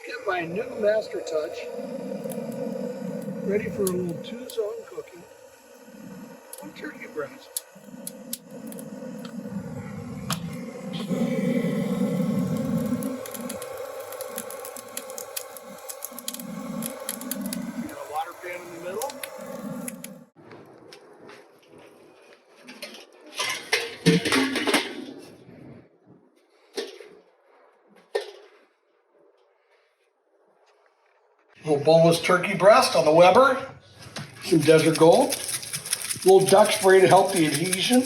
Get my new master touch. Ready for a little 2-zone cooking on turkey breast. Got a water pan in the middle. Little boneless turkey breast on the Weber. Some Desert Gold. A little duck spray to help the adhesion.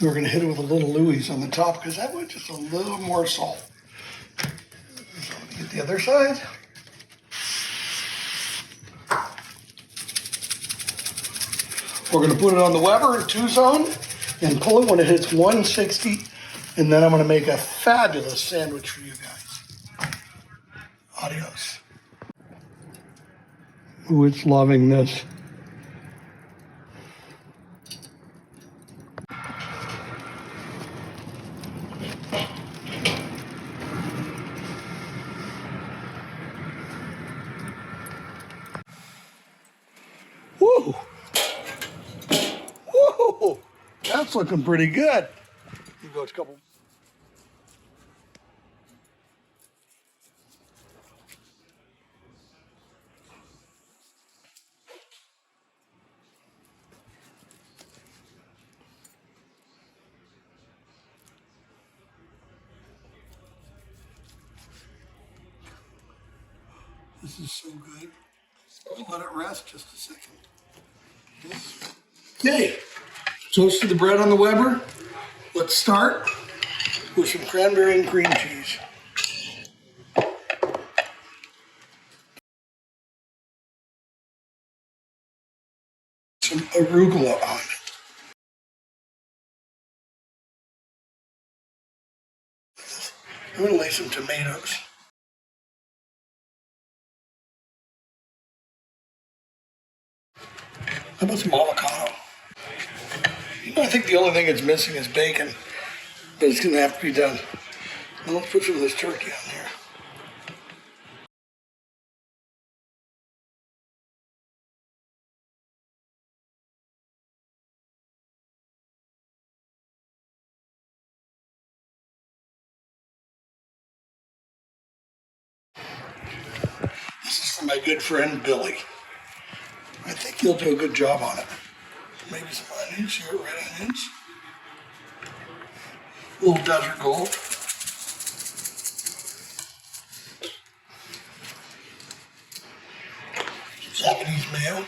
We're going to hit it with a little Louis on the top because that went just a little more salt. So get the other side. We're going to put it on the Weber in 2-zone and pull it when it hits 160. And then I'm going to make a fabulous sandwich for you guys. Adios. Ooh, it's loving this. Woo! Woo! That's looking pretty good. You go a couple. This is so good. I'll let it rest just a second. Okay, toasted the bread on the Weber. Let's start with some cranberry and cream cheese. Some arugula on it. I'm gonna lay some tomatoes. How about some avocado? I think the only thing it's missing is bacon, but it's gonna have to be done. Now let's put some of this turkey on here. This is for my good friend Billy. I think he'll do a good job on it. Maybe some onions here, red onions. A little Desert Gold. Japanese mayo.